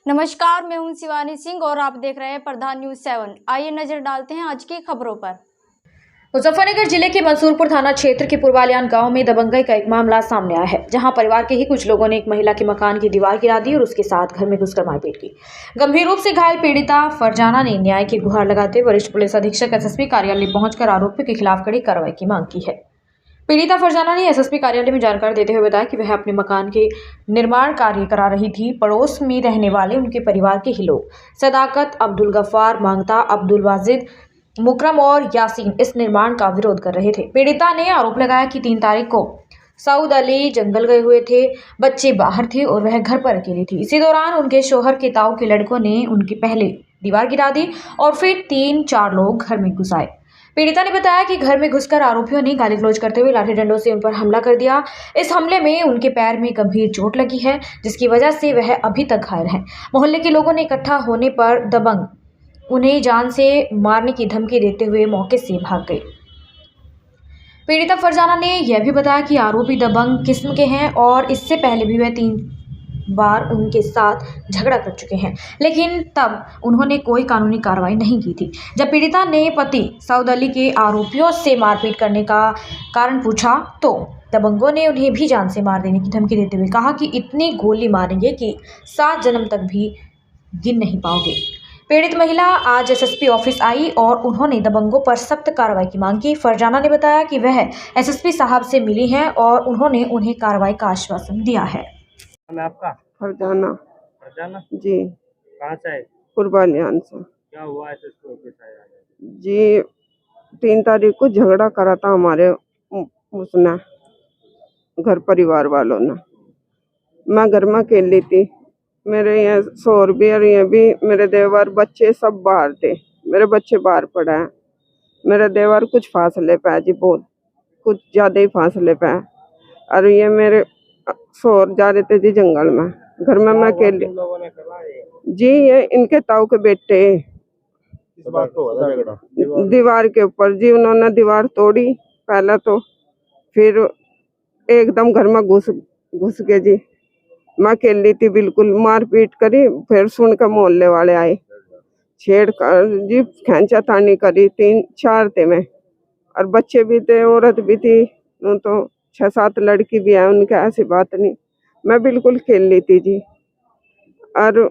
नमस्कार, मैं हूं शिवानी सिंह और आप देख रहे हैं प्रधान न्यूज 7। आइए नजर डालते हैं आज की खबरों पर। मुजफ्फरनगर जिले के मंसूरपुर थाना क्षेत्र के पूर्वालियान गांव में दबंगई का एक मामला सामने आया है, जहां परिवार के ही कुछ लोगों ने एक महिला के मकान की दीवार गिरा दी और उसके साथ घर में घुसकर मारपीट की। गंभीर रूप से घायल पीड़िता फरजाना ने न्याय की गुहार लगाते वरिष्ठ पुलिस अधीक्षक एसएसपी कार्यालय पहुंचकर आरोपियों के खिलाफ कड़ी कार्रवाई की मांग की है। पीड़िता फरजाना ने एसएसपी कार्यालय में जानकारी देते हुए बताया कि वह अपने मकान के निर्माण कार्य करा रही थी। पड़ोस में रहने वाले उनके परिवार के ही लोग सदाकत, अब्दुल गफ्फार, मांगता, अब्दुल वाजिद, मुकरम और यासीन इस निर्माण का विरोध कर रहे थे। पीड़िता ने आरोप लगाया कि 3 तारीख को सऊद अली जंगल गए हुए थे, बच्चे बाहर थे और वह घर पर अकेली थी। इसी दौरान उनके शोहर के ताऊ के लड़कों ने उनकी पहले दीवार गिरा दी और फिर 3-4 लोग घर में घुस आए। पीड़िता ने बताया कि घर में घुसकर आरोपियों ने गाली गलौज करते हुए लाठी डंडों से उन पर हमला कर दिया। इस हमले में उनके पैर में गंभीर चोट लगी है, जिसकी वजह से वह अभी तक घायल है। मोहल्ले के लोगों ने इकट्ठा होने पर दबंग उन्हें जान से मारने की धमकी देते हुए मौके से भाग गए। पीड़िता फरजाना ने यह भी बताया कि आरोपी दबंग किस्म के हैं और इससे पहले भी वह 3 बार उनके साथ झगड़ा कर चुके हैं, लेकिन तब उन्होंने कोई कानूनी कार्रवाई नहीं की थी। जब पीड़िता ने पति सऊद अली के आरोपियों से मारपीट करने का कारण पूछा तो दबंगों ने उन्हें भी जान से मार देने की धमकी देते हुए कहा कि इतनी गोली मारेंगे कि 7 जन्म तक भी गिन नहीं पाओगे। पीड़ित महिला आज एसएसपी ऑफिस आई और उन्होंने दबंगों पर सख्त कार्रवाई की मांग की। फरजाना ने बताया कि वह एसएसपी साहब से मिली हैं और उन्होंने उन्हें कार्रवाई का आश्वासन दिया है। आपका फरजाना फरजाना जी, कहाँ से है? पूर्वालियान से। क्या हुआ एसएसपी ऑफिस आया? जी 3 तारीख को झगड़ा करा था हमारे उसने घर परिवार वालों ने। मैं घर में अकेली थी, मेरे यहाँ शोहर भी और ये भी मेरे देवर बच्चे सब बाहर थे। मेरे बच्चे बाहर पड़े हैं। मेरे देवर कुछ फासले पे है जी, बहुत कुछ ज्यादा ही फासले पे है। और ये मेरे शोहर जा रहे थे जी जंगल में। घर में मैं अकेली जी, ये इनके ताऊ के बेटे इस बात को हुआ झगड़ा दीवार के ऊपर जी। उन्होंने दीवार तोड़ी पहले तो, फिर एकदम घर में घुस के जी। मैं अकेली थी, बिल्कुल मारपीट करी। फिर सुन कर मोहल्ले वाले आए, छेड़ कर जी खींचा तानी करी। 3-4 थे मैं, और बच्चे भी थे, औरत भी थी, तो 6-7 लड़की भी है उनके। ऐसी बात नहीं, मैं बिल्कुल अकेली थी जी। और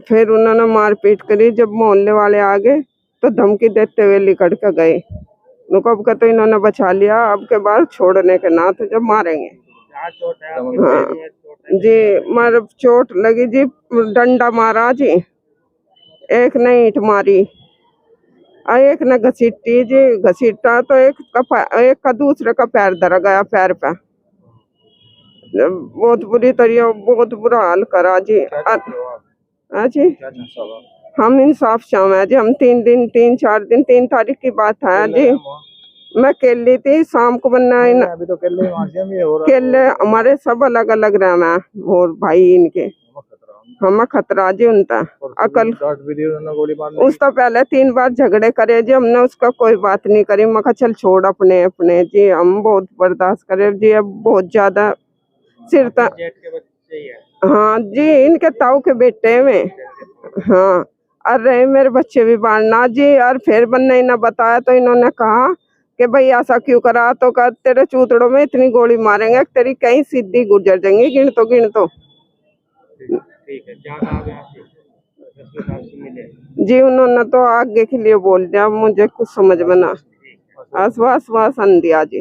फिर उन्होंने मारपीट करी। जब मोहल्ले वाले आ गए तो धमकी देते हुए लिकड़ के गए। अब का तो इन्होंने बचा लिया, अब के बाद छोड़ने के ना तो जब मारेंगे। हाँ जी, मार चोट लगी जी, डंडा मारा जी, एक ने ईंट मारी और एक ने घसीटी जी। घसीटा तो एक का दूसरे का पैर धरा गया, पैर पे बहुत बुरी तरह, बहुत बुरा हाल करा जी। जी हम इंसाफ चाहे जी। हम 3 तारीख की बात है जी। मैं अकेली थी, शाम को बनना अभी तो केले हमारे सब अलग अलग रहना है और भाई इनके हमें खतरा जी उनका अकल। उस तो पहले 3 बार झगड़े करे जी, हमने उसका कोई बात नहीं करी। मैं चल छोड़ अपने अपने जी, हम बहुत बर्दाश्त करे जी। अब बहुत ज्यादा सिर था। हाँ जी, इनके ताऊ के बेटे में। हाँ, अरे मेरे बच्चे भी बांटना जी। और फिर बनने ना बताया तो इन्होंने कहा कि भाई ऐसा क्यों करा, तो कहा तेरे चूतड़ों में इतनी गोली मारेंगे तेरी कहीं सीधी गुजर जाएंगी, गिन तो। ठीक है, क्या कहा जी उन्होंने तो आगे के लिए बोल दिया, मुझे कुछ समझ में ना आश्वासन दिया जी।